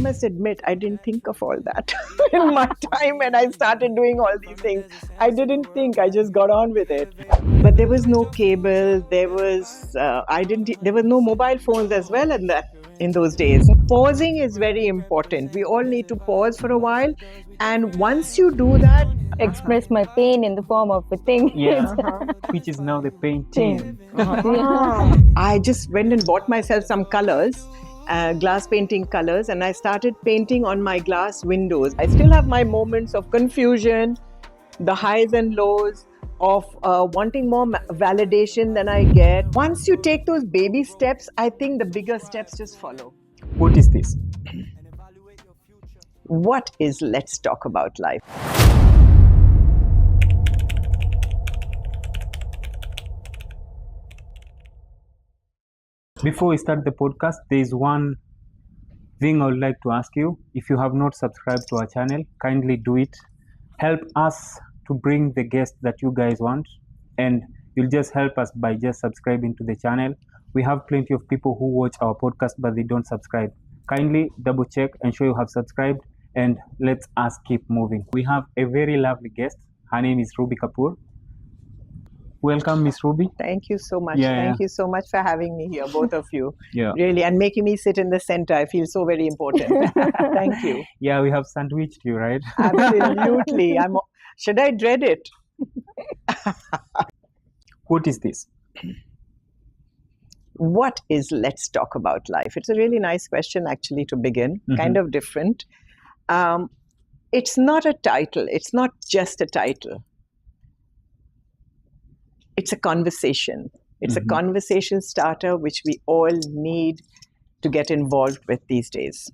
must admit, I didn't think of all that in my time when I started doing all these things. I didn't think, I just got on with it. But there was no cable, there was no mobile phones as well in those days. Pausing is very important. We all need to pause for a while. And once you do that, express my pain in the form of a thing. Which is now the painting. I just went and bought myself some colors, glass painting colors, and I started painting on my glass windows. I still have my moments of confusion, the highs and lows of wanting more validation than I get. Once you take those baby steps, I think the bigger steps just follow. What is this? What is Let's Talk About Life? Before we start the podcast, there is one thing I would like to ask you. If you have not subscribed to our channel, kindly do it. Help us to bring the guests that you guys want, and you'll just help us by just subscribing to the channel. We have plenty of people who watch our podcast but they don't subscribe. Kindly double check, ensure you have subscribed, and let us keep moving. We have a very lovely guest. Her name is Ruby Kapoor. Welcome, Miss Ruby. Thank you so much. Thank you so much for having me here, both of you. Yeah. Really, and making me sit in the center. I feel so very important. Thank you. Yeah, we have sandwiched you, right? Absolutely. Should I dread it? What is this? What is Let's Talk About Life? It's a really nice question, actually, to begin. Kind of different. It's not a title. It's not just a title. It's a conversation. It's a conversation starter which we all need to get involved with these days.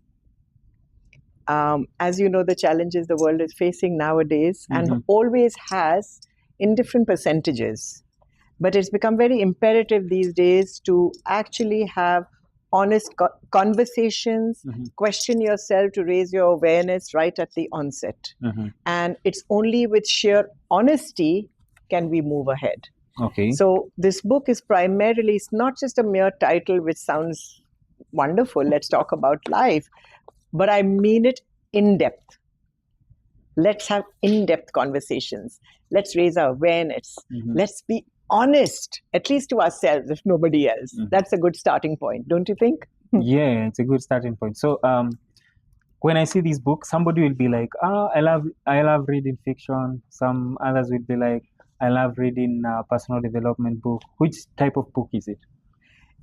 As you know, the challenges the world is facing nowadays and always has in different percentages. But it's become very imperative these days to actually have honest conversations, question yourself to raise your awareness right at the onset. And it's only with sheer honesty can we move ahead. Okay. So this book is primarily, it's not just a mere title which sounds wonderful, let's talk about life, but I mean it in depth. Let's have in-depth conversations. Let's raise our awareness. Let's be honest, at least to ourselves, if nobody else. That's a good starting point, don't you think? Yeah, it's a good starting point. So when I see this book, somebody will be like, I love reading fiction. Some others will be like, I love reading personal development book. Which type of book is it?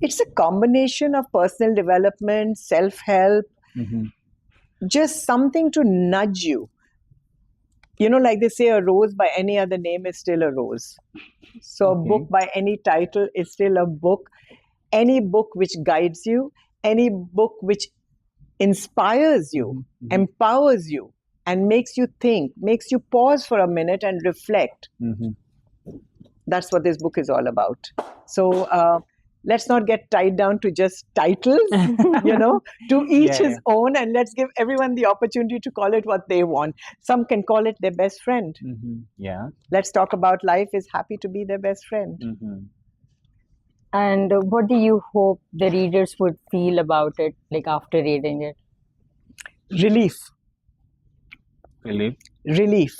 It's a combination of personal development, self-help, just something to nudge you. You know, like they say, a rose by any other name is still a rose. So a book by any title is still a book. Any book which guides you, any book which inspires you, empowers you, and makes you think, makes you pause for a minute and reflect. That's what this book is all about. So let's not get tied down to just titles, you know, to each his own, and let's give everyone the opportunity to call it what they want. Some can call it their best friend. Yeah. Let's Talk About Life is happy to be their best friend. And what do you hope the readers would feel about it, like after reading it? Relief. Relief.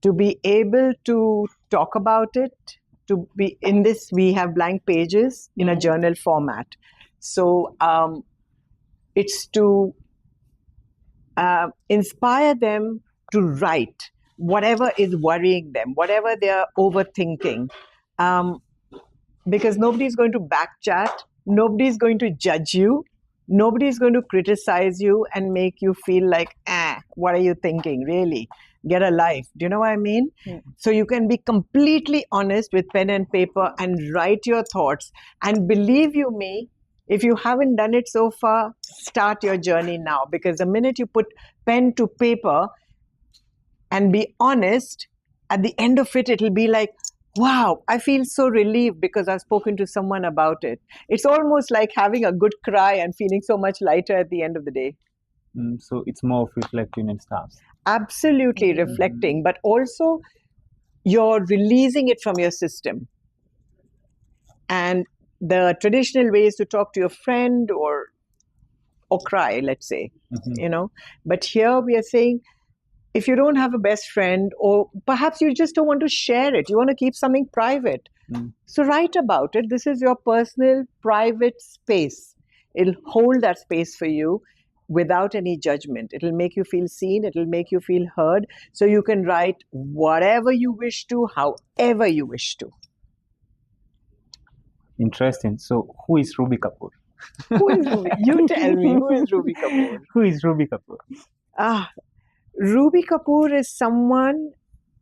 To be able to talk about it, to be in this, we have blank pages in a journal format. So it's to inspire them to write whatever is worrying them, whatever they are overthinking. Because nobody's going to backchat, nobody's going to judge you, nobody's going to criticize you and make you feel like, what are you thinking, really? Get a life. Do you know what I mean? So you can be completely honest with pen and paper and write your thoughts. And believe you me, if you haven't done it so far, start your journey now. Because the minute you put pen to paper and be honest, at the end of it, it'll be like, wow, I feel so relieved because I've spoken to someone about it. It's almost like having a good cry and feeling so much lighter at the end of the day. So it's more of reflecting and stuff. Absolutely reflecting, but also you're releasing it from your system. And the traditional way is to talk to your friend or or cry, let's say, But here we are saying, if you don't have a best friend, or perhaps you just don't want to share it, you want to keep something private, so write about it. This is your personal, private space. It'll hold that space for you without any judgment. It'll make you feel seen. It'll make you feel heard. So you can write whatever you wish to, however you wish to. Interesting. So who is Ruby Kapoor? Who is Ruby? You tell me, who is Ruby Kapoor? Who is Ruby Kapoor? Ruby Kapoor is someone,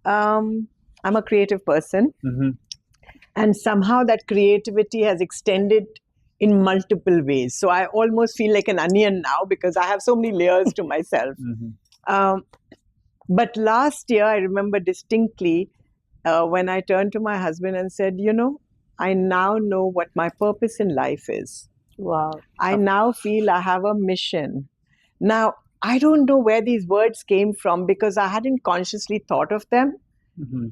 I'm a creative person, and somehow that creativity has extended in multiple ways. So I almost feel like an onion now because I have so many layers to myself. But last year, I remember distinctly when I turned to my husband and said, I now know what my purpose in life is. Wow. I now feel I have a mission. Now, I don't know where these words came from because I hadn't consciously thought of them.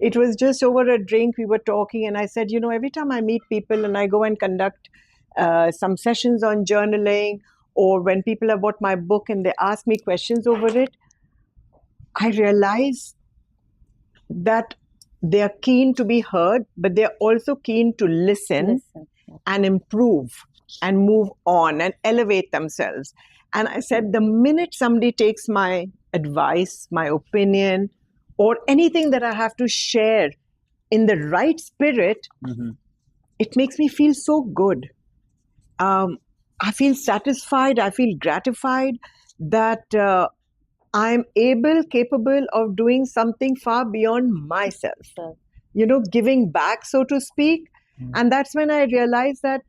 It was just over a drink, we were talking, and I said, every time I meet people and I go and conduct some sessions on journaling, or when people have bought my book and they ask me questions over it, I realize that they're keen to be heard, but they're also keen to listen and improve and move on and elevate themselves. And I said, the minute somebody takes my advice, my opinion, or anything that I have to share in the right spirit, it makes me feel so good. I feel satisfied, I feel gratified that I'm capable of doing something far beyond myself, giving back, so to speak. And that's when I realized that,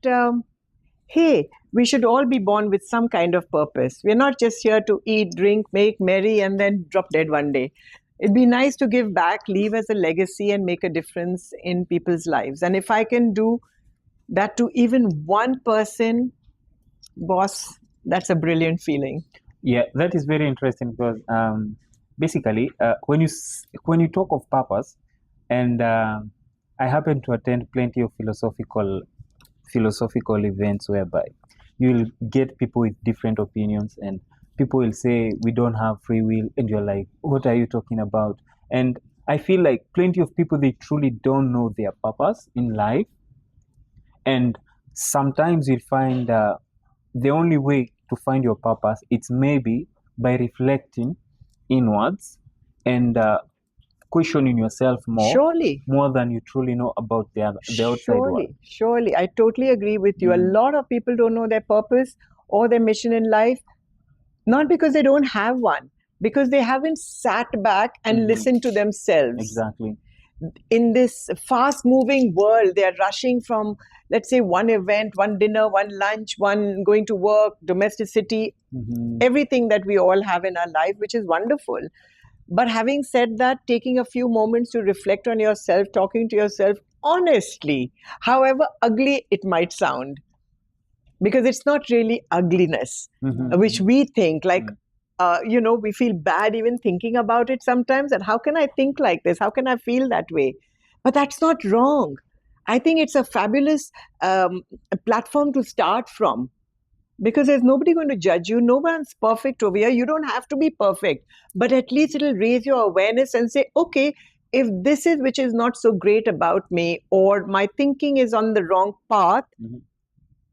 hey, we should all be born with some kind of purpose. We're not just here to eat, drink, make merry, and then drop dead one day. It'd be nice to give back, leave as a legacy, and make a difference in people's lives. And if I can do that to even one person, boss, that's a brilliant feeling. Yeah, that is very interesting because basically, when you talk of purpose, and I happen to attend plenty of philosophical events whereby you will get people with different opinions, and people will say we don't have free will, and you're like, what are you talking about? And I feel like plenty of people, they truly don't know their purpose in life, and sometimes you'll find the only way to find your purpose, it's maybe by reflecting inwards and questioning yourself more than you truly know about the outside world. Surely, I totally agree with you. A lot of people don't know their purpose or their mission in life, not because they don't have one, because they haven't sat back and listened to themselves. Exactly. In this fast-moving world, they're rushing from, let's say, one event, one dinner, one lunch, one going to work, domesticity, everything that we all have in our life, which is wonderful. But having said that, taking a few moments to reflect on yourself, talking to yourself honestly, however ugly it might sound, because it's not really ugliness, which we think like, we feel bad even thinking about it sometimes. And how can I think like this? How can I feel that way? But that's not wrong. I think it's a fabulous platform to start from, because there's nobody going to judge you. No one's perfect over here. You don't have to be perfect, but at least it'll raise your awareness and say, okay, if this is which is not so great about me, or my thinking is on the wrong path,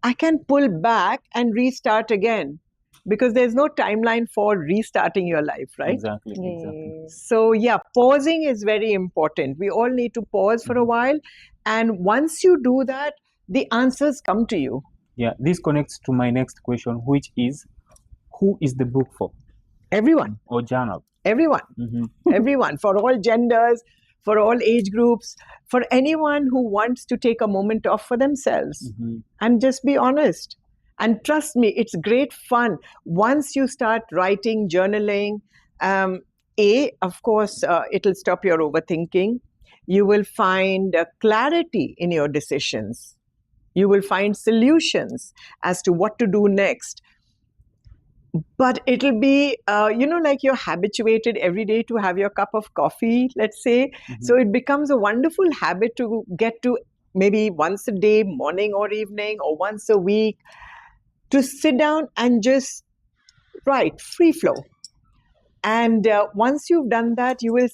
I can pull back and restart again. Because there's no timeline for restarting your life, right? Exactly. So yeah, pausing is very important. We all need to pause for a while. And once you do that, the answers come to you. Yeah, this connects to my next question, which is, who is the book for? Everyone. Or journal? Everyone. Everyone, for all genders, for all age groups, for anyone who wants to take a moment off for themselves and just be honest. And trust me, it's great fun. Once you start writing, journaling, of course, it'll stop your overthinking. You will find clarity in your decisions. You will find solutions as to what to do next. But it'll be, like you're habituated every day to have your cup of coffee, let's say. So it becomes a wonderful habit to get to maybe once a day, morning or evening, or once a week, to sit down and just right, free flow. And once you've done that, you will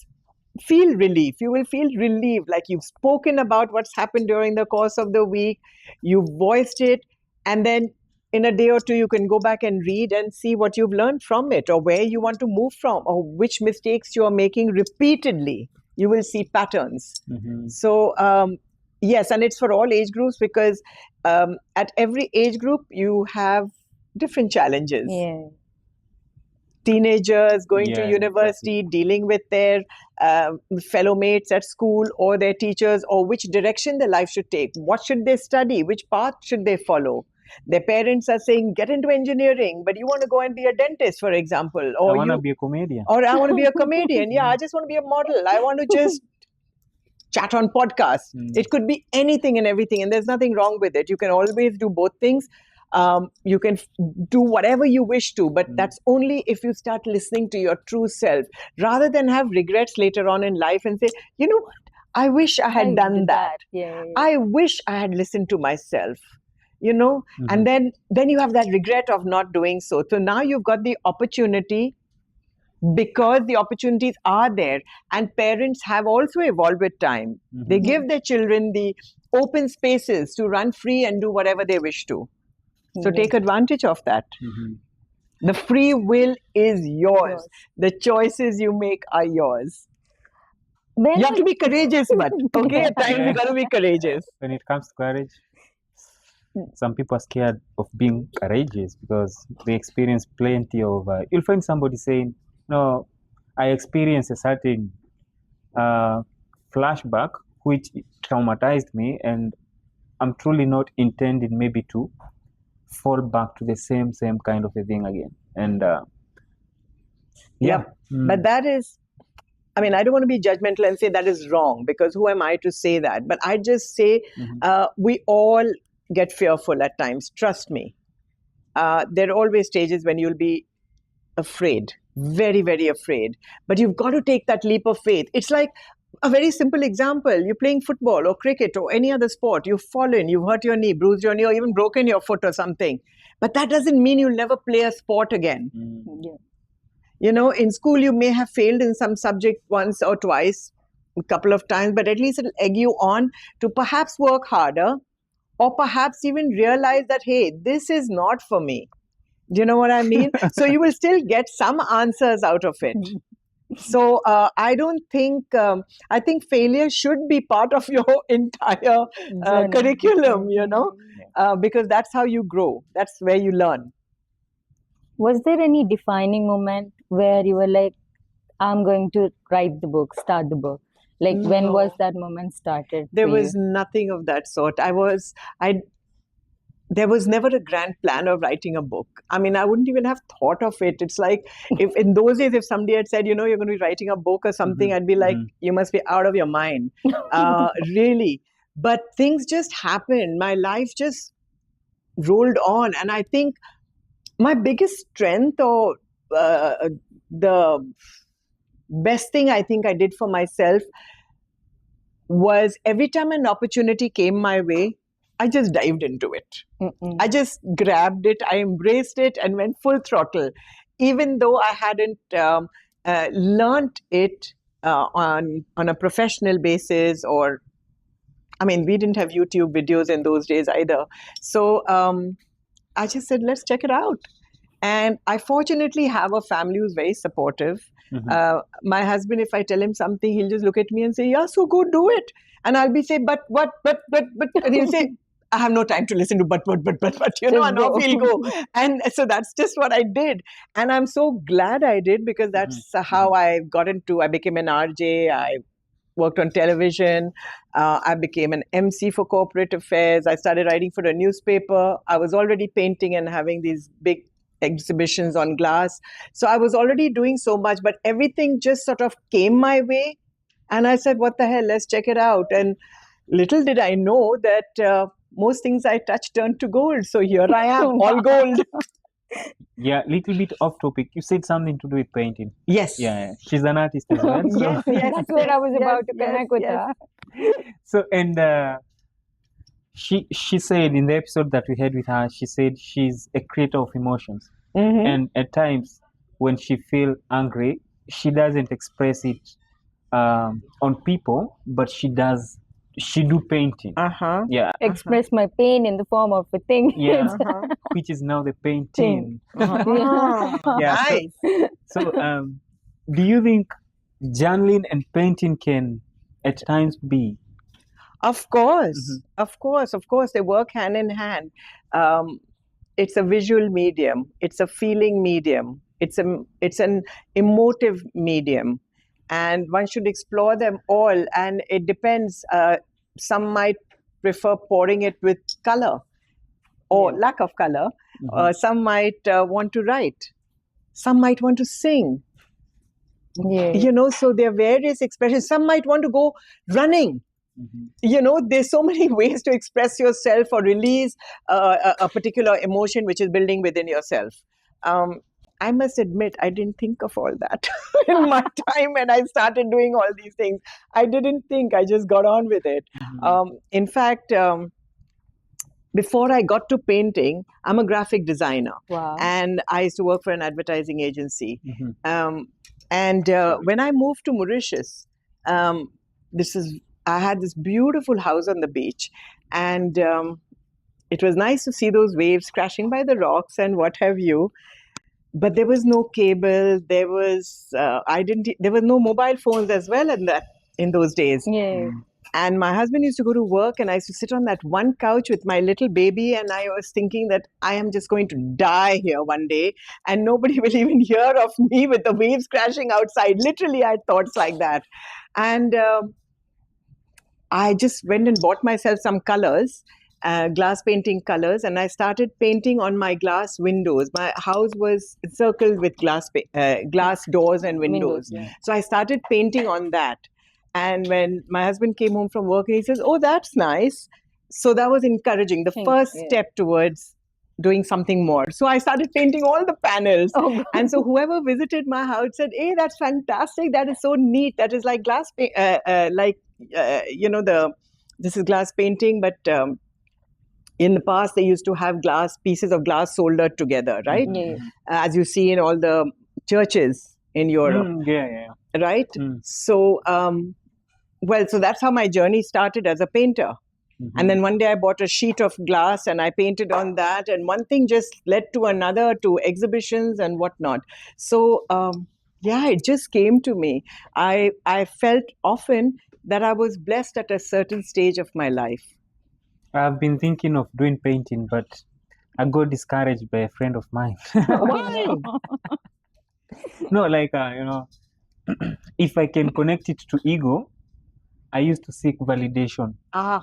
feel relief. You will feel relieved, like you've spoken about what's happened during the course of the week, you've voiced it, and then in a day or two, you can go back and read and see what you've learned from it, or where you want to move from, or which mistakes you are making repeatedly. You will see patterns. So, yes, and it's for all age groups, because at every age group, you have different challenges. Yeah. Teenagers going to Yeah, university, dealing with their fellow mates at school or their teachers, or which direction their life should take. What should they study? Which path should they follow? Their parents are saying, get into engineering, but you want to go and be a dentist, for example. I Or want to you, be a comedian. or I want to be a comedian. Yeah, I just want to be a model. I want to just chat on podcasts. It could be anything and everything, and there's nothing wrong with it. You can always do both things. You can do whatever you wish to, but that's only if you start listening to your true self, rather than have regrets later on in life and say, you know what, I wish I had done did that. Yeah. I wish I had listened to myself, you know. And then you have that regret of not doing so. So now you've got the opportunity, because the opportunities are there, and parents have also evolved with time. They give their children the open spaces to run free and do whatever they wish to. So take advantage of that. The free will is yours. The choices you make are yours. You have to be courageous, but okay, at times you got to be courageous. When it comes to courage, some people are scared of being courageous because they experience plenty of. You'll find somebody saying, "No, I experienced a certain flashback which traumatized me, and I'm truly not intending maybe to fall back to the same kind of a thing again." And but that is, I mean, I don't want to be judgmental and say that is wrong, because who am I to say that? But I just say we all get fearful at times. Trust me. There are always stages when you'll be afraid, very, very afraid. But you've got to take that leap of faith. It's like a very simple example. You're playing football or cricket or any other sport. You've fallen, you've hurt your knee, bruised your knee, or even broken your foot or something. But that doesn't mean you'll never play a sport again. You know, in school, you may have failed in some subject once or twice, a couple of times, but at least it'll egg you on to perhaps work harder, or perhaps even realize that, hey, this is not for me. Do you know what I mean? So you will still get some answers out of it. So I don't think, I think failure should be part of your entire curriculum, you know, because that's how you grow. That's where you learn. Was there any defining moment where you were like, I'm going to write the book, start the book? Like, when was that moment started? There was nothing of that sort. There was never a grand plan of writing a book. I mean, I wouldn't even have thought of it. It's like, if in those days, if somebody had said, you know, you're going to be writing a book or something, I'd be like, you must be out of your mind. Really. But things just happened. My life just rolled on. And I think my biggest strength, or the best thing I think I did for myself, was every time an opportunity came my way, I just dived into it. I just grabbed it, I embraced it, and went full throttle, even though I hadn't learnt it on a professional basis, or, I mean, we didn't have YouTube videos in those days either. So I just said, let's check it out. And I fortunately have a family who's very supportive. My husband, if I tell him something, he'll just look at me and say, yeah, so go do it. And I'll be say, but, and he'll say, I have no time to listen to but, you know, and off he'll go. And so that's just what I did. And I'm so glad I did, because that's how I became an RJ. I worked on television. I became an MC for corporate affairs. I started writing for a newspaper. I was already painting and having these big exhibitions on glass. So I was already doing so much, but everything just sort of came my way. And I said, what the hell, let's check it out. And little did I know that most things I touched turned to gold. So here I am, all gold. Yeah, little bit off topic. You said something to do with painting. Yes. Yeah, she's an artist as well. So. Yes, that's where I was about to connect with her. So, and she said in the episode that we had with her, she said she's a creator of emotions. And at times when she feel angry, she doesn't express it on people, but she do painting. Yeah, Express my pain in the form of a thing. yeah, which is now the painting. Yeah, Nice. so do you think journaling and painting can at times be? Of course, of course, of course, they work hand in hand. Um, it's a visual medium. It's a feeling medium. It's an emotive medium, and one should explore them all. And it depends. Some might prefer pouring it with color or lack of color. Some might want to write. Some might want to sing. You know, so there are various expressions. Some might want to go running. You know, there's so many ways to express yourself or release a particular emotion which is building within yourself. I must admit, I didn't think of all that in my time when I started doing all these things. I didn't think, I just got on with it. In fact, before I got to painting, I'm a graphic designer. Wow. And I used to work for an advertising agency. And when I moved to Mauritius, I had this beautiful house on the beach, and it was nice to see those waves crashing by the rocks and what have you. But there was no cable. There was no mobile phones as well in those days. Yeah. And my husband used to go to work, and I used to sit on that one couch with my little baby, and I was thinking that I am just going to die here one day, and nobody will even hear of me with the waves crashing outside. Literally, I had thoughts like that. And I just went and bought myself some colors, glass painting colors, and I started painting on my glass windows. My house was circled with glass doors and windows. So I started painting on that. And when my husband came home from work, he says, "Oh, that's nice." So that was encouraging, the first step towards doing something more. So I started painting all the panels. And so whoever visited my house said, "Hey, that's fantastic. That is so neat. That is like glass, this is glass painting, but in the past, they used to have pieces of glass soldered together, right? As you see in all the churches in Europe. Right? So, so that's how my journey started as a painter. And then one day I bought a sheet of glass and I painted on that. And one thing just led to another, to exhibitions and whatnot. So, it just came to me. I felt often that I was blessed at a certain stage of my life. I've been thinking of doing painting, but I got discouraged by a friend of mine. Why? No, like, if I can connect it to ego, I used to seek validation.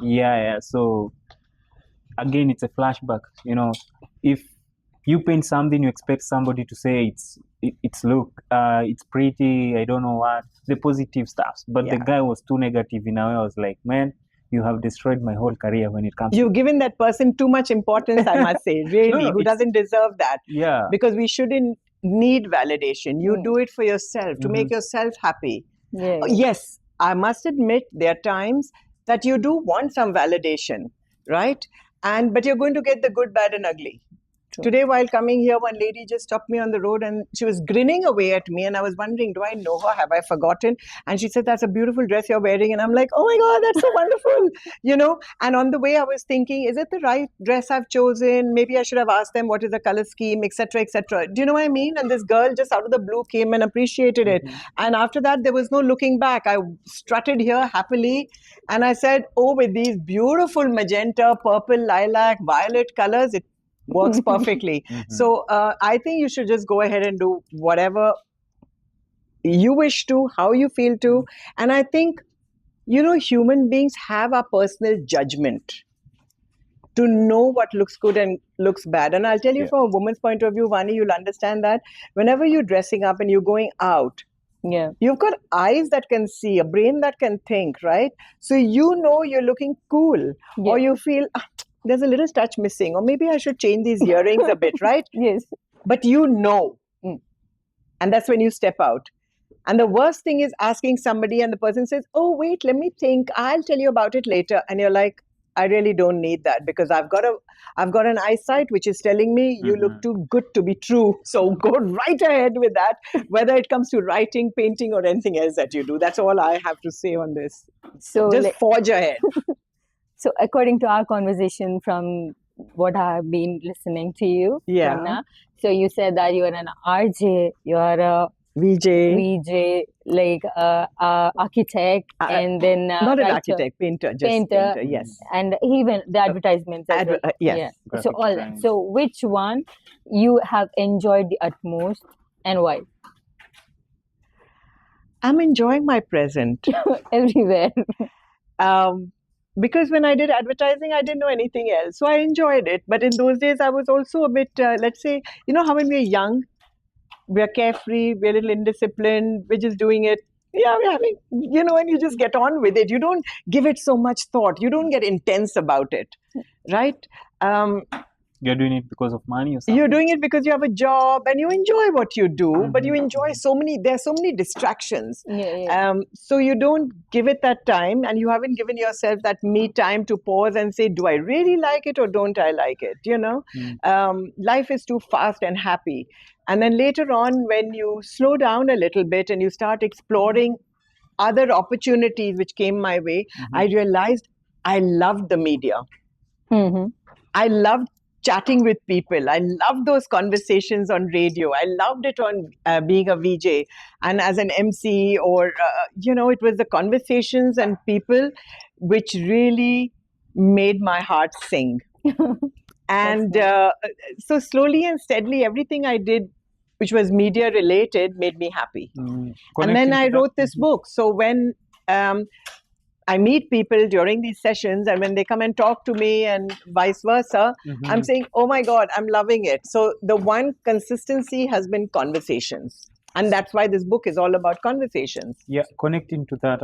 Yeah. So again, it's a flashback. If you paint something, you expect somebody to say it's pretty, I don't know what, the positive stuff. But the guy was too negative in a way. I was like, man, you have destroyed my whole career when it comes. You've given that person too much importance, I must say, really, who doesn't deserve that. Yeah. Because we shouldn't need validation. You do it for yourself, to make yourself happy. Yes, I must admit, there are times that you do want some validation, right? But you're going to get the good, bad, and ugly. Today, while coming here, one lady just stopped me on the road and she was grinning away at me. And I was wondering, do I know her? Have I forgotten? And she said, "That's a beautiful dress you're wearing." And I'm like, "Oh my God, that's so wonderful." And on the way, I was thinking, is it the right dress I've chosen? Maybe I should have asked them what is the color scheme, etc., etc. Do you know what I mean? And this girl just out of the blue came and appreciated it. And after that, there was no looking back. I strutted here happily. And I said, "Oh, with these beautiful magenta, purple, lilac, violet colors, it works perfectly." So I think you should just go ahead and do whatever you wish to, how you feel to. And I think, human beings have our personal judgment to know what looks good and looks bad. And I'll tell you from a woman's point of view, Vani, you'll understand that whenever you're dressing up and you're going out, you've got eyes that can see, a brain that can think, right? So you're looking cool, or you feel, there's a little touch missing, or maybe I should change these earrings a bit, right? Yes. But and that's when you step out. And the worst thing is asking somebody and the person says, "Oh, wait, let me think. I'll tell you about it later." And you're like, I really don't need that because I've got an eyesight which is telling me you look too good to be true. So go right ahead with that, whether it comes to writing, painting, or anything else that you do. That's all I have to say on this. So Just forge ahead. So according to our conversation, from what I have been listening to you Yeah. from now, so you said that you are an RJ, you are a VJ. VJ, like architect, and then Not an writer, architect, painter, just painter, yes. and even the advertisements as well. Yes. Yeah. So Graphic all design. that. So which one you have enjoyed the utmost and why? I'm enjoying my present. Everywhere. Because when I did advertising, I didn't know anything else. So I enjoyed it. But in those days, I was also a bit, let's say, you know how when we're young, we're carefree, we're a little indisciplined, we're just doing it. Yeah, we're having, and you just get on with it. You don't give it so much thought. You don't get intense about it, right? You're doing it because of money or something? You're doing it because you have a job and you enjoy what you do, but you enjoy there's so many distractions. So you don't give it that time, and you haven't given yourself that me time to pause and say, do I really like it or don't I like it? Life is too fast and happy. And then later on, when you slow down a little bit and you start exploring other opportunities which came my way, I realized I loved the media. I loved chatting with people. I loved those conversations on radio. I loved it on being a VJ and as an MC, or it was the conversations and people which really made my heart sing. And so slowly and steadily, everything I did which was media related made me happy. And then I wrote this book. So when I meet people during these sessions, and when they come and talk to me and vice versa, I'm saying, oh my God, I'm loving it. So the one consistency has been conversations. And that's why this book is all about conversations. Yeah, connecting to that,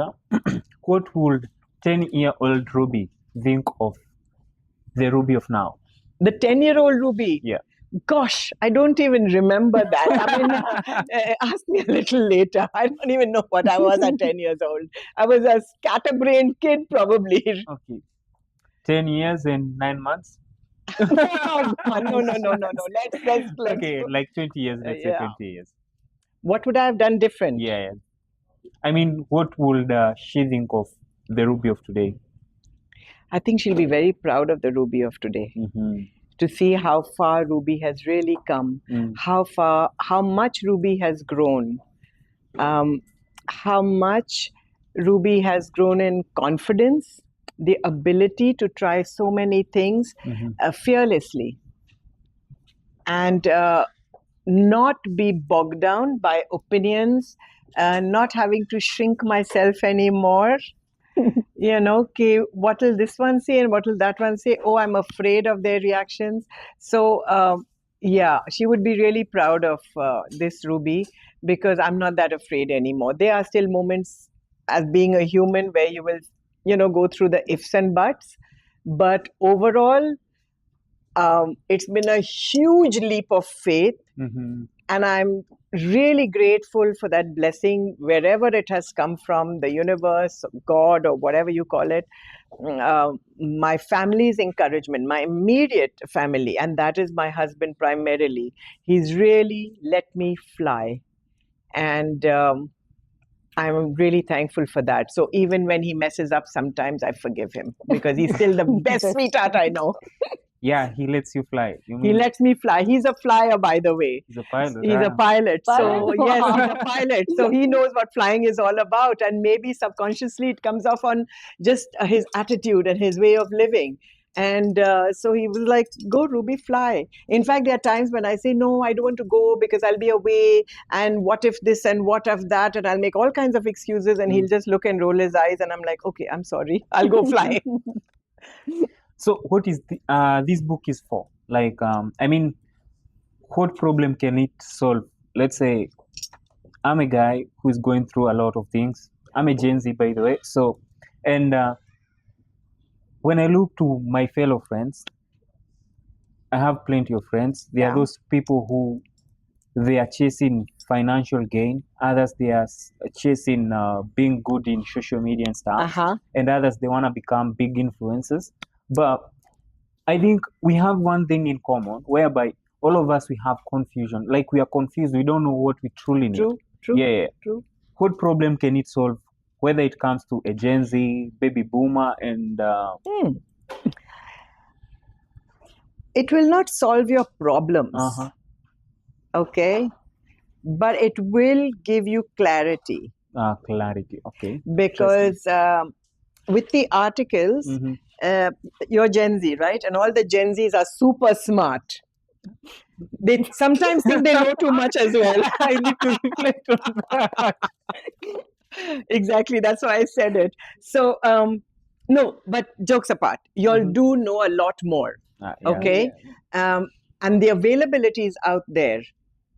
what would 10-year-old Ruby think of the Ruby of now? The 10-year-old Ruby? Yeah. Gosh, I don't even remember that. I mean, ask me a little later. I don't even know what I was at 10 years old. I was a scatterbrained kid, probably. Okay. 10 years and 9 months? No. Let's okay, like 20 years, let's say 20 years. What would I have done different? Yeah. I mean, what would she think of the Ruby of today? I think she'll be very proud of the Ruby of today. To see how far Ruby has really come, how much Ruby has grown, how much Ruby has grown in confidence, the ability to try so many things fearlessly, and not be bogged down by opinions, not having to shrink myself anymore. Okay, what will this one say and what will that one say? Oh, I'm afraid of their reactions. So, she would be really proud of this Ruby, because I'm not that afraid anymore. There are still moments as being a human where you will, go through the ifs and buts. But overall, it's been a huge leap of faith. And I'm really grateful for that blessing, wherever it has come from, the universe, God, or whatever you call it. My family's encouragement, my immediate family, and that is my husband primarily. He's really let me fly. And I'm really thankful for that. So even when he messes up, sometimes I forgive him, because he's still the best sweetheart I know. Yeah, he lets you fly. He lets me fly. He's a flyer, by the way. He's a pilot. He's a pilot. So, yes, he's a pilot. So he knows what flying is all about. And maybe subconsciously it comes off on just his attitude and his way of living. And so he was like, go, Ruby, fly. In fact, there are times when I say, no, I don't want to go because I'll be away. And what if this and what if that? And I'll make all kinds of excuses. And he'll just look and roll his eyes. And I'm like, okay, I'm sorry. I'll go fly. So what is this book is for? Like, I mean, what problem can it solve? Let's say I'm a guy who is going through a lot of things. I'm a Gen Z, by the way. So, and when I look to my fellow friends, I have plenty of friends. There are those people who they are chasing financial gain. Others, they are chasing being good in social media and stuff. And others, they want to become big influencers. But I think we have one thing in common, whereby all of us, we have confusion. Like, we are confused. We don't know what we truly need. True. Yeah. True. What problem can it solve? Whether it comes to a Gen Z, baby boomer, and It will not solve your problems. Okay, but it will give you clarity. Clarity. Okay. Because with the articles, you're Gen Z, right? And all the Gen Zs are super smart. They sometimes think they know too much as well. I need to reflect on that. Exactly, that's why I said it. So no, but jokes apart, y'all do know a lot more. Okay, and the availability is out there,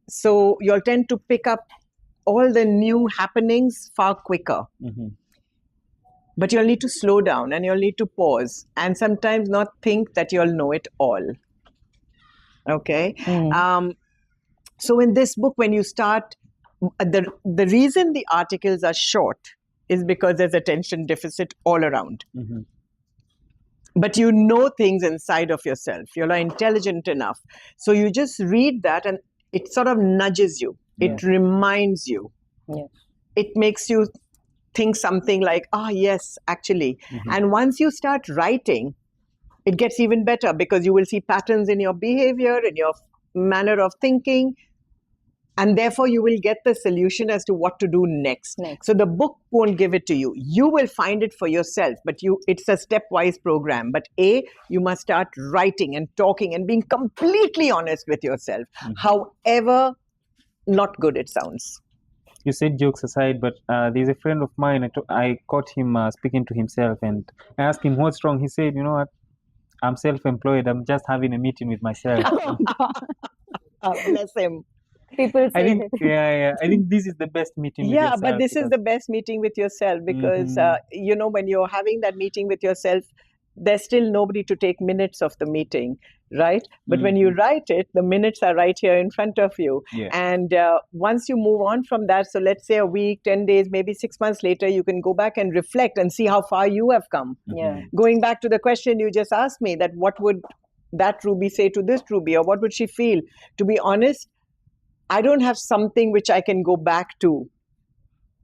so you'll tend to pick up all the new happenings far quicker. But you'll need to slow down and you'll need to pause and sometimes not think that you'll know it all. Okay. So in this book, when you start, the reason the articles are short is because there's attention deficit all around. But you know things inside of yourself. You're intelligent enough. So you just read that and it sort of nudges you. It reminds you. It makes you think something like, yes, actually. And once you start writing, it gets even better because you will see patterns in your behavior, in your manner of thinking, and therefore you will get the solution as to what to do next. So the book won't give it to you. You will find it for yourself, but it's a stepwise program. But you must start writing and talking and being completely honest with yourself, however not good it sounds. You said jokes aside, but there's a friend of mine, I caught him speaking to himself, and I asked him what's wrong. He said, you know what, I'm self-employed. I'm just having a meeting with myself. Bless him. People say I think, I think this is the best meeting with yourself. But this is the best meeting with yourself because, when you're having that meeting with yourself, there's still nobody to take minutes of the meeting, right? But when you write it, the minutes are right here in front of you. And once you move on from that, so let's say a week, 10 days, maybe 6 months later, you can go back and reflect and see how far you have come. Going back to the question you just asked me, that what would that Ruby say to this Ruby, or what would she feel? To be honest, I don't have something which I can go back to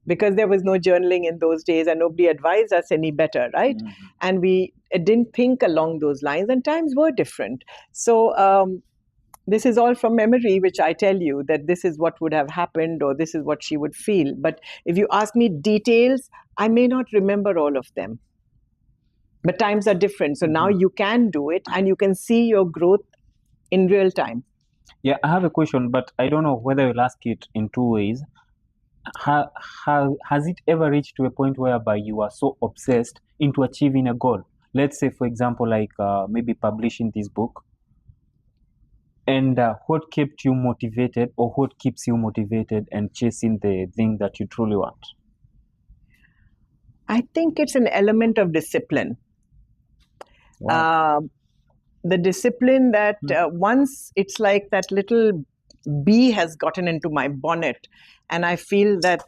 because there was no journaling in those days and nobody advised us any better, right? And we didn't think along those lines and times were different. So this is all from memory, which I tell you that this is what would have happened or this is what she would feel. But if you ask me details, I may not remember all of them. But times are different. So now you can do it and you can see your growth in real time. Yeah, I have a question, but I don't know whether you'll ask it in two ways. Has it ever reached to a point whereby you are so obsessed into achieving a goal? Let's say, for example, like maybe publishing this book. And what kept you motivated, or what keeps you motivated and chasing the thing that you truly want? I think it's an element of discipline. Wow. The discipline that once it's like that little bee has gotten into my bonnet and I feel that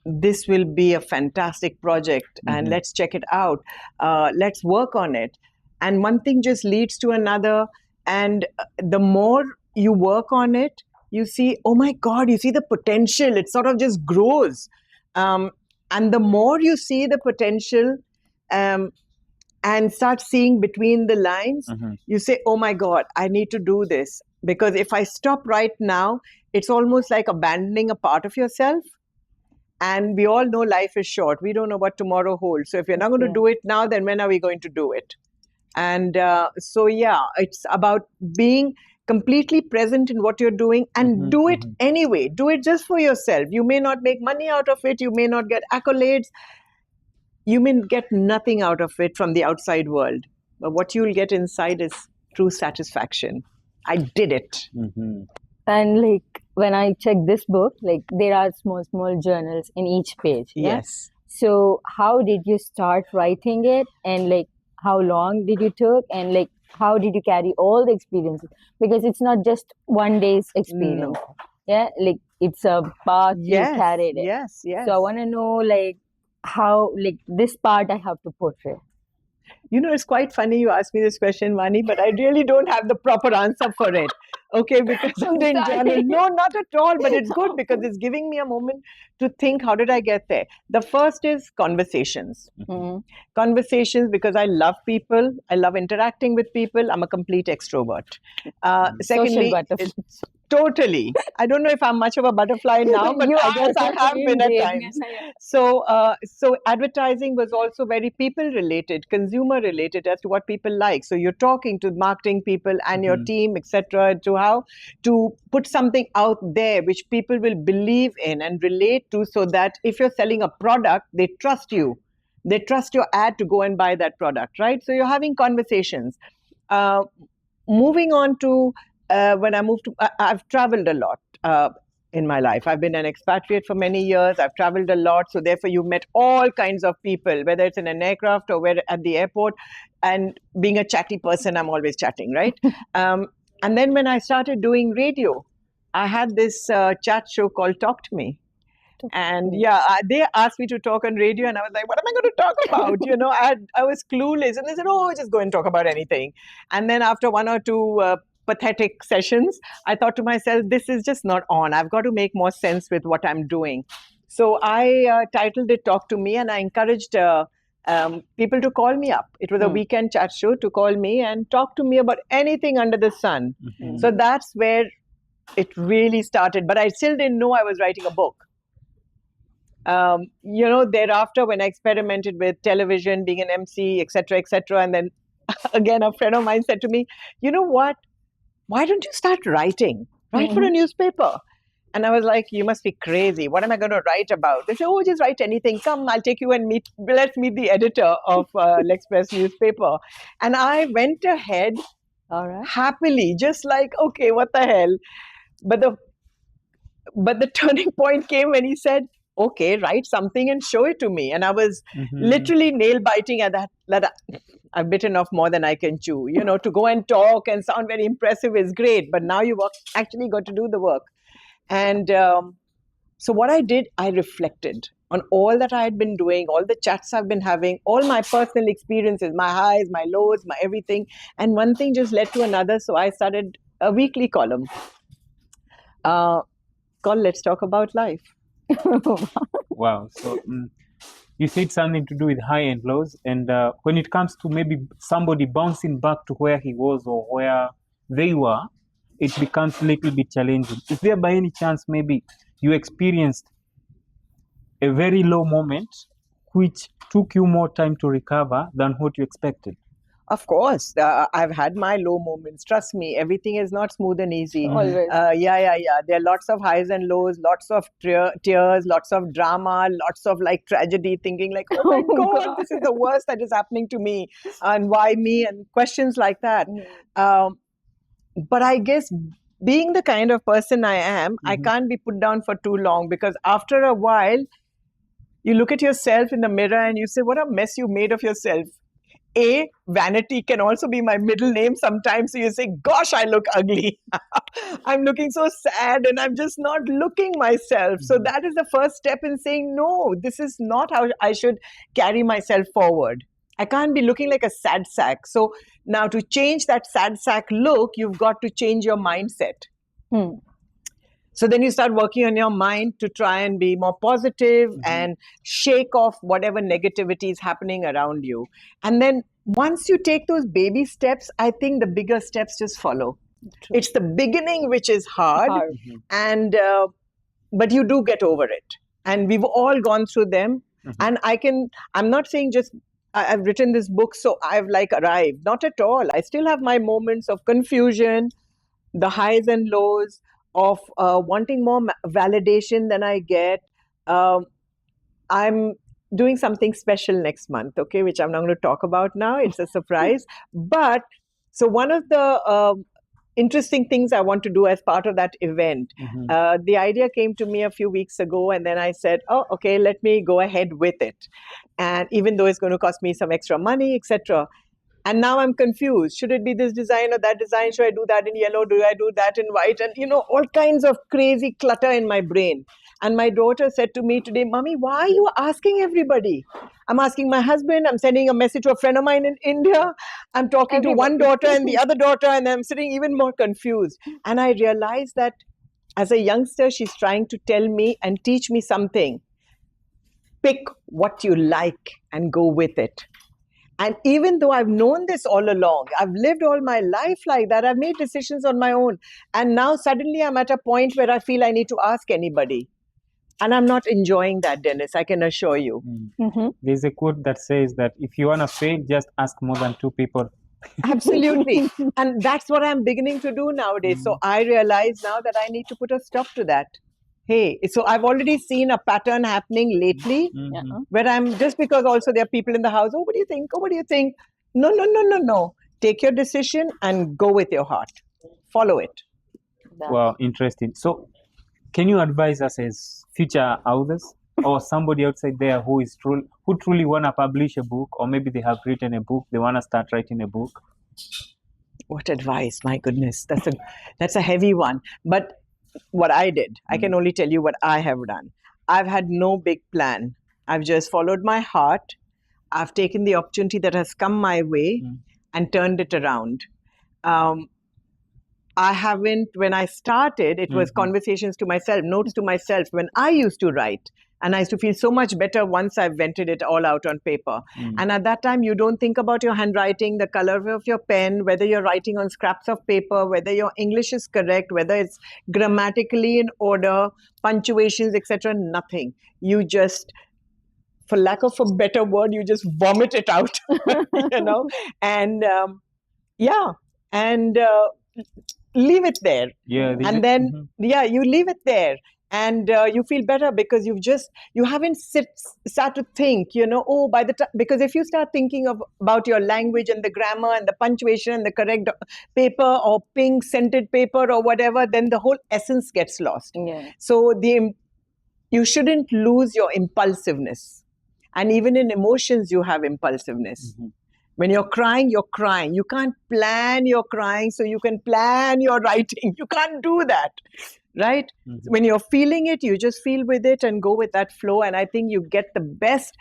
this will be a fantastic project and let's check it out. Let's work on it. And one thing just leads to another. And the more you work on it, you see, oh my God, you see the potential. It sort of just grows. And the more you see the potential, and start seeing between the lines, you say, oh my God, I need to do this. Because if I stop right now, it's almost like abandoning a part of yourself. And we all know life is short. We don't know what tomorrow holds. So if you're not going to do it now, then when are we going to do it? And it's about being completely present in what you're doing and do it anyway. Do it just for yourself. You may not make money out of it. You may not get accolades. You may get nothing out of it from the outside world, but what you'll get inside is true satisfaction. I did it. And like when I check this book, like there are small journals in each page. Yes. So how did you start writing it, and like how long did you took, and like how did you carry all the experiences? Because it's not just one day's experience. No. Yeah, like it's a path you carried it. Yes. So I want to know like how, like this part I have to portray. It's quite funny you asked me this question, Vani, but I really don't have the proper answer for it. Okay, because I'm in general, sorry. no, not at all, but it's good because it's giving me a moment to think, how did I get there? The first is conversations. Mm. Conversations, because I love people, I love interacting with people. I'm a complete extrovert. Social Secondly, butterfly. totally. I don't know if I'm much of a butterfly now, but You I are guess I have been at indeed. times. So advertising was also very people related, consumer related as to what people like. So you're talking to marketing people and your team, etc., to how to put something out there which people will believe in and relate to, so that if you're selling a product, they trust you. They trust your ad to go and buy that product, right? So you're having conversations. Uh, Moving on to when I moved to, I've traveled a lot in my life. I've been an expatriate for many years. I've traveled a lot. So therefore, you've met all kinds of people, whether it's in an aircraft or where at the airport. And being a chatty person, I'm always chatting, right? And then when I started doing radio, I had this chat show called Talk to Me. And they asked me to talk on radio, and I was like, "What am I going to talk about?" I was clueless, and they said, "Oh, just go and talk about anything." And then after one or two pathetic sessions, I thought to myself, "This is just not on. I've got to make more sense with what I'm doing." So I titled it "Talk to Me," and I encouraged people to call me up. It was a weekend chat show to call me and talk to me about anything under the sun. So that's where it really started. But I still didn't know I was writing a book. Thereafter, when I experimented with television, being an MC, etc., and then again, a friend of mine said to me, "You know what? Why don't you start writing? Write for a newspaper." And I was like, "You must be crazy. What am I going to write about?" They said, "Oh, just write anything. Come, I'll take you and let's meet the editor of L'Express newspaper." And I went ahead happily, just like, okay, what the hell? But the turning point came when he said, "Okay, write something and show it to me." And I was literally nail biting at that I've bitten off more than I can chew. To go and talk and sound very impressive is great, but now you've actually got to do the work. And so what I did, I reflected on all that I had been doing, all the chats I've been having, all my personal experiences, my highs, my lows, my everything. And one thing just led to another. So I started a weekly column called Let's Talk About Life. Wow. So you said something to do with high and lows. And when it comes to maybe somebody bouncing back to where he was or where they were, it becomes a little bit challenging. Is there by any chance maybe you experienced a very low moment which took you more time to recover than what you expected? Of course, I've had my low moments. Trust me, everything is not smooth and easy. Always. Yeah. There are lots of highs and lows, lots of tears, lots of drama, lots of like tragedy, thinking like, "Oh my God, this is the worst that is happening to me, and why me?" and questions like that. But I guess being the kind of person I am, I can't be put down for too long, because after a while, you look at yourself in the mirror and you say, "What a mess you made of yourself." Vanity can also be my middle name sometimes. So you say, "Gosh, I look ugly. I'm looking so sad and I'm just not looking myself." So that is the first step in saying, "No, this is not how I should carry myself forward. I can't be looking like a sad sack." So now to change that sad sack look, you've got to change your mindset. So then you start working on your mind to try and be more positive and shake off whatever negativity is happening around you. And then once you take those baby steps, I think the bigger steps just follow. True. It's the beginning which is hard. And but you do get over it. And we've all gone through them. And I'm not saying just I've written this book, so I've like arrived. Not at all. I still have my moments of confusion, the highs and lows, of wanting more validation than I get. I'm doing something special next month, okay, which I'm not going to talk about now. It's a surprise. But so one of the interesting things I want to do as part of that event, the idea came to me a few weeks ago, and then I said, "Oh, okay, let me go ahead with it." And even though it's going to cost me some extra money, etc. And now I'm confused. Should it be this design or that design? Should I do that in yellow? Do I do that in white? And, all kinds of crazy clutter in my brain. And my daughter said to me today, Mommy, why are you asking everybody? I'm asking my husband, I'm sending a message to a friend of mine in India, I'm talking to one daughter and the other daughter, and I'm sitting even more confused. And I realized that as a youngster, she's trying to tell me and teach me something. Pick what you like and go with it. And even though I've known this all along, I've lived all my life like that, I've made decisions on my own. And now suddenly I'm at a point where I feel I need to ask anybody. And I'm not enjoying that, Dennis, I can assure you. There's a quote that says that if you want to fail, just ask more than 2 people. Absolutely. And that's what I'm beginning to do nowadays. So I realize now that I need to put a stop to that. Hey, so I've already seen a pattern happening lately where I'm just because also there are people in the house. Oh, what do you think? Oh, what do you think? No. Take your decision and go with your heart. Follow it. Wow, interesting. So, can you advise us as future authors or somebody outside there who truly want to publish a book, or maybe they have written a book, they want to start writing a book? What advice? My goodness, that's a heavy one. But what I did, I can only tell you what I have done. I've had no big plan. I've just followed my heart. I've taken the opportunity that has come my way and turned it around. I haven't, when I started, it was conversations to myself, notes to myself when I used to write. And I used to feel so much better once I vented it all out on paper. And at that time, you don't think about your handwriting, the color of your pen, whether you're writing on scraps of paper, whether your English is correct, whether it's grammatically in order, punctuations, etc. Nothing. You just, for lack of a better word, you just vomit it out, and leave it there. And then, you leave it there. And you feel better because you haven't sat to think, by the time, because if you start thinking about your language and the grammar and the punctuation and the correct paper or pink scented paper or whatever, then the whole essence gets lost. So you shouldn't lose your impulsiveness. And even in emotions, you have impulsiveness. When you're crying, you're crying. You can't plan your crying so you can plan your writing. You can't do that, right? When you're feeling it, you just feel with it and go with that flow. And I think you get the best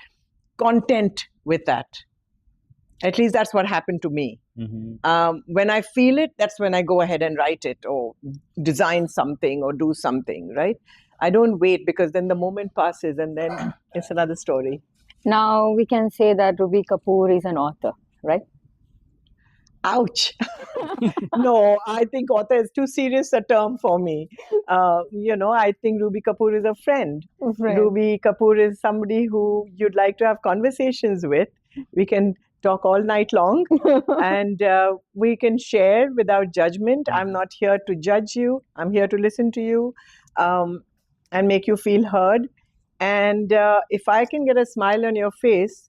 content with that. At least that's what happened to me. When I feel it, that's when I go ahead and write it or design something or do something, right? I don't wait because then the moment passes and then it's another story. Now we can say that Ruby Kapoor is an author, right? Ouch. No, I think author is too serious a term for me. I think Ruby Kapoor is a friend. Ruby Kapoor is somebody who you'd like to have conversations with. We can talk all night long and we can share without judgment. I'm not here to judge you. I'm here to listen to you and make you feel heard. And if I can get a smile on your face,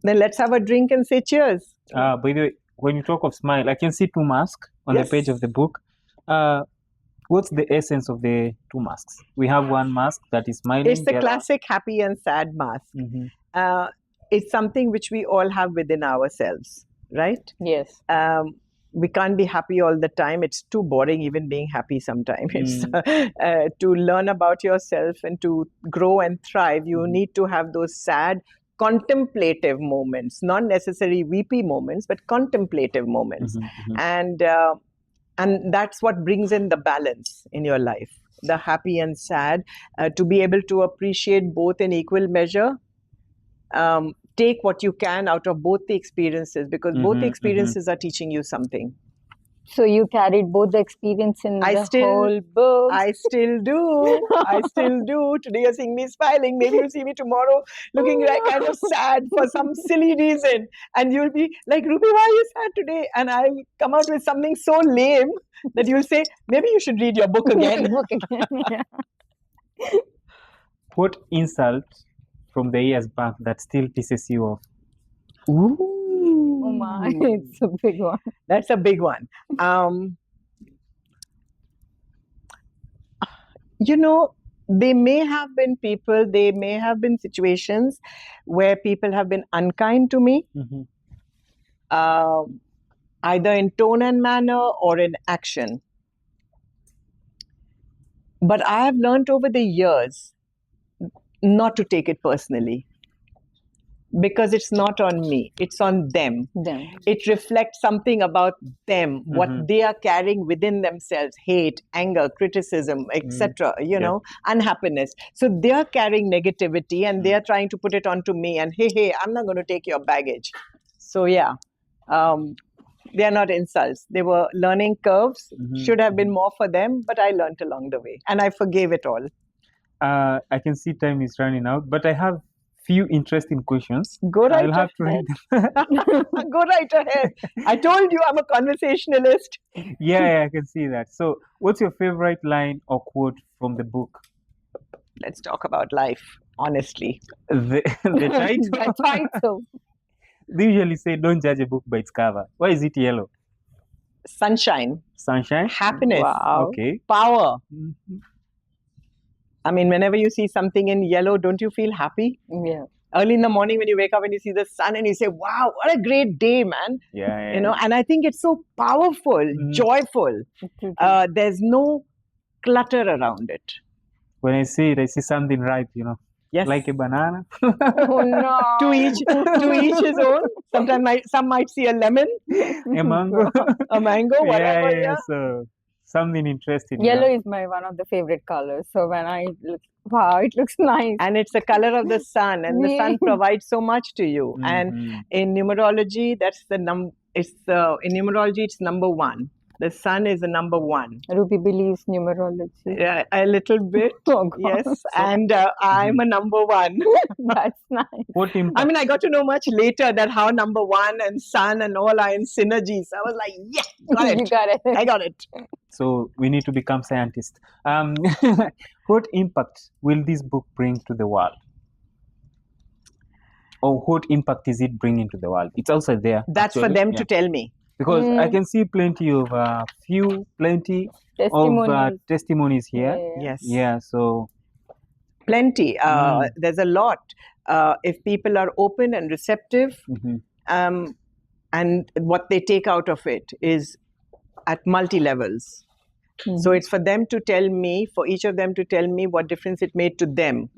then let's have a drink and say cheers. By the way, when you talk of smile, I can see 2 masks on the page of the book. What's the essence of the 2 masks? We have one mask that is smiling. It's the classic happy and sad mask. It's something which we all have within ourselves, right? Yes. We can't be happy all the time. It's too boring even being happy sometimes. To learn about yourself and to grow and thrive, you need to have those sad, contemplative moments, not necessarily weepy moments, but contemplative moments. And that's what brings in the balance in your life, the happy and sad, to be able to appreciate both in equal measure. Take what you can out of both the experiences because both the experiences are teaching you something. So you carried both the experience in whole book. I still do. I still do. Today you're seeing me smiling. Maybe you'll see me tomorrow looking like kind of sad for some silly reason. And you'll be like, Ruby, why are you sad today? And I'll come out with something so lame that you'll say, maybe you should read your book again. What insult from the years back that still pisses you off? Ooh. Oh my, it's a big one. That's a big one. There may have been people, there may have been situations where people have been unkind to me, either in tone and manner or in action. But I have learned over the years not to take it personally, because it's not on me, it's on them. It reflects something about them, what they are carrying within themselves: hate, anger, criticism, etc., unhappiness. So they are carrying negativity and they are trying to put it onto me, and hey, I'm not going to take your baggage. So yeah, they are not insults, they were learning curves. Should have been more for them, but I learned along the way and I forgave it all. I can see time is running out, but I have few interesting questions. Go right I'll have to ahead. read them. Go right ahead. I told you I'm a conversationalist. Yeah, I can see that. So, what's your favorite line or quote from the book? Let's talk about life, honestly. The title? The title. They usually say, don't judge a book by its cover. Why is it yellow? Sunshine, Sunshine? happiness, Wow. Okay. power. Mhm. I mean, whenever you see something in yellow, don't you feel happy? Yeah. Early in the morning when you wake up and you see the sun and you say, wow, what a great day, man. Yeah. You know, and I think it's so powerful, joyful. There's no clutter around it. When I see it, I see something ripe, Yes. like a banana. Oh no. To each his own. Sometimes some might see a lemon, A mango. a mango, whatever. Yeah. So something interesting. Yellow is my one of the favorite colors. So when I look, wow, it looks nice. And it's the color of the sun, and the sun provides so much to you. And in numerology, that's the in numerology, it's number one. The sun is the number one. Ruby believes numerology. Yeah, a little bit. Oh, God. Yes, and I'm a number one. That's nice. What impact? I mean, I got to know much later that how number one and sun and all are in synergy. So I was like, yeah, got it. You got it. I got it. So we need to become scientists. What impact will this book bring to the world? Or what impact is it bringing to the world? It's also there. That's actually. for them to tell me. Because I can see plenty of testimonies here. Yes. Yeah. So plenty. There's a lot. If people are open and receptive, and what they take out of it is at multi levels. So it's for them to tell me, for each of them to tell me what difference it made to them.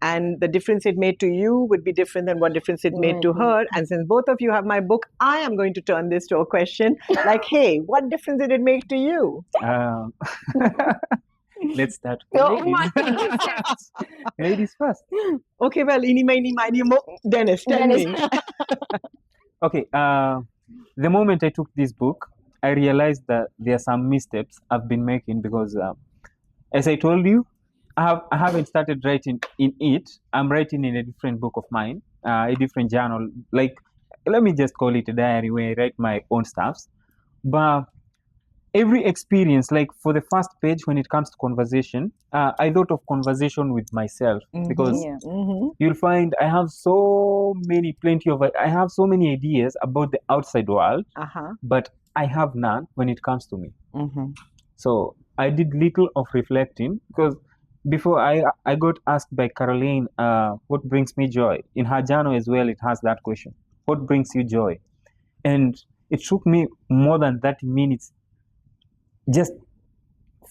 And the difference it made to you would be different than what difference it made to her. And since both of you have my book, I am going to turn this to a question like, hey, what difference did it make to you? Let's start. Oh my Ladies first. Okay, well, eeny, meeny, miny, mo. Dennis, tell me. Okay, the moment I took this book, I realized that there are some missteps I've been making because, as I told you, I haven't started writing in it. I'm writing in a different book of mine, a different journal. Like, let me just call it a diary where I write my own stuffs. But every experience, like for the first page, when it comes to conversation, I thought of conversation with myself because you'll find I have so many ideas about the outside world, but I have none when it comes to me. So I did little of reflecting because before I got asked by Caroline, what brings me joy? In her journal as well, it has that question. What brings you joy? And it took me more than 30 minutes just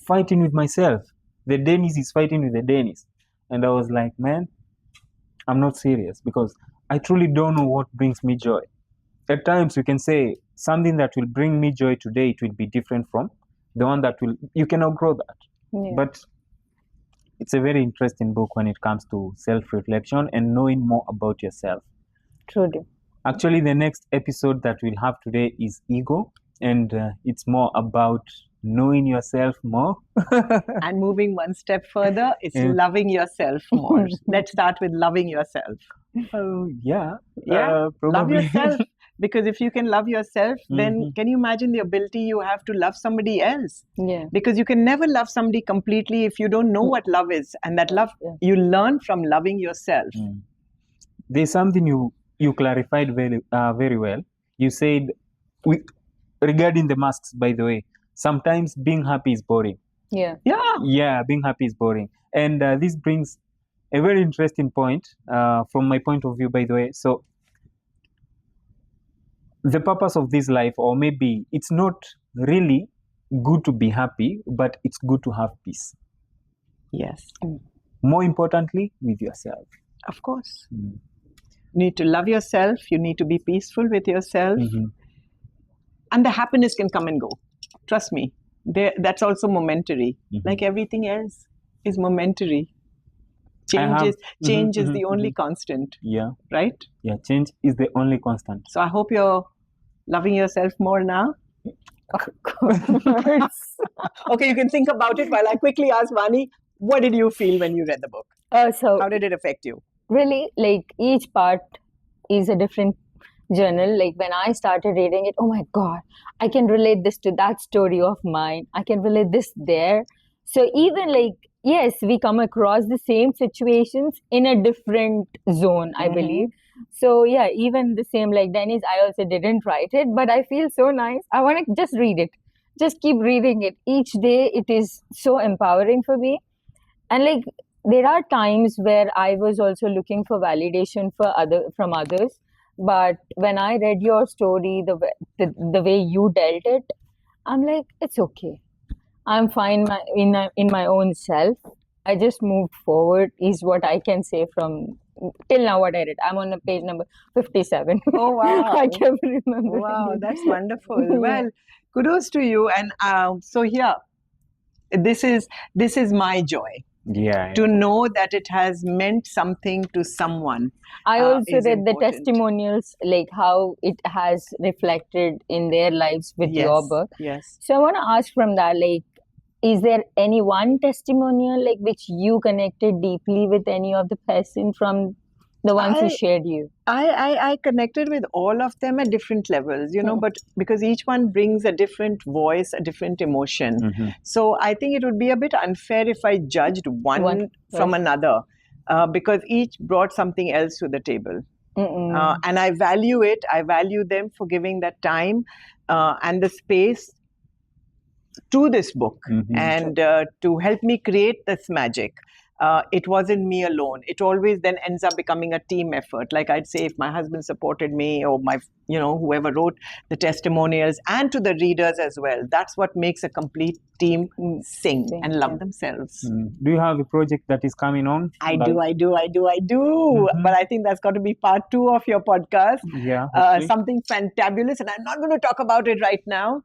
fighting with myself. The Dennis is fighting with the Dennis. And I was like, man, I'm not serious because I truly don't know what brings me joy. At times you can say something that will bring me joy today, it will be different from the one that you can outgrow that. But it's a very interesting book when it comes to self-reflection and knowing more about yourself. Truly. Actually, the next episode that we'll have today is ego, and it's more about knowing yourself more. And moving one step further, it's loving yourself more. Let's start with loving yourself. Yeah. Love yourself. Because if you can love yourself, then can you imagine the ability you have to love somebody else? Yeah. Because you can never love somebody completely if you don't know what love is. And that love, you learn from loving yourself. There's something you clarified very well. You said, regarding the masks, by the way, sometimes being happy is boring. Yeah, being happy is boring. And this brings a very interesting point from my point of view, by the way. So the purpose of this life, or maybe it's not really good to be happy, but it's good to have peace. Yes, More importantly, with yourself. of course. Mm. You need to love yourself. You need to be peaceful with yourself. Mhm. And the happiness can come and go. Trust me. That's also momentary. Mhm. Like everything else is momentary. I have- Change is mhm, the only constant, Yeah, right? yeah. Change is the only constant. So I hope you're loving yourself more now. Of course. Okay, you can think about it while I quickly ask Vani, what did you feel when you read the book? So How did it affect you? really, like each part is a different journal. Like when I started reading it, oh my god, I can relate this to that story of mine. I can relate this there. So even like yes, we come across the same situations in a different zone, I Mhm. believe. So yeah, even the same like Dennis, I also didn't write it, but I feel so nice. I want to just read it. Just keep reading it. Each day it is so empowering for me. And like there are times where I was also looking for validation from others, but when I read your story, the way you dealt it, I'm like, it's okay. I'm fine in my own self. I just moved forward is what I can say from till now what I read. I'm on the page number 57. Oh, wow. I can't remember. Wow, anything. that's wonderful. Yeah. Well, kudos to you. And so here, this is my joy Yeah. to know that it has meant something to someone. I also is read the important. testimonials, like how it has reflected in their lives with your Yes, book. yes. So I want to ask from that, like, is there any one testimonial like which you connected deeply with any of the person from the ones who I- shared you? I connected with all of them at different levels, Hmm. but because each one brings a different voice, a different emotion. Mhm. So I think it would be a bit unfair if I judged one from right. another, because each brought something else to the table. Mm-mm. And I value it. I value them for giving that time and the space to this book Mhm. and to help me create this magic. It wasn't me alone. It always then ends up becoming a team effort. Like I'd say, if my husband supported me, or my, whoever wrote the testimonials, and to the readers as well, that's what makes a complete team sing and love Yeah. themselves. Do you have a project that is coming on? I do. Mhm. But I think that's got to be part 2 of your podcast. Yeah. hopefully. Something fantabulous. And I'm not going to talk about it right now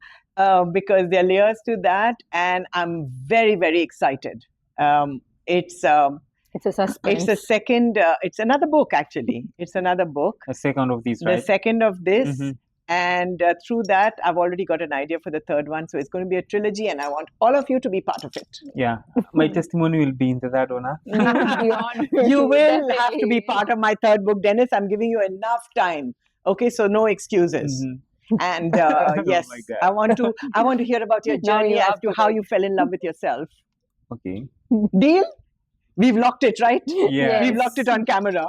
because there are layers to that. And I'm very, very excited. It's It's a suspense. it's another book, actually. It's another book. A second of this, The right? second of this. Mhm. And through that, I've already got an idea for the third one. So it's going to be a trilogy, and I want all of you to be part of it. Yeah. My testimony will be in the third one. Huh? We will be honored. You will have to Definitely. be part of my third book, Dennis. I'm giving you enough time. Okay, so no excuses. Mhm. And Oh yes, my God. I want to hear about your Now journey you as have to to how write. you fell in love with yourself. Okay. Deal? We've locked it, right? Yeah. We've locked it on camera.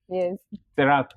Yes. It's a wrap.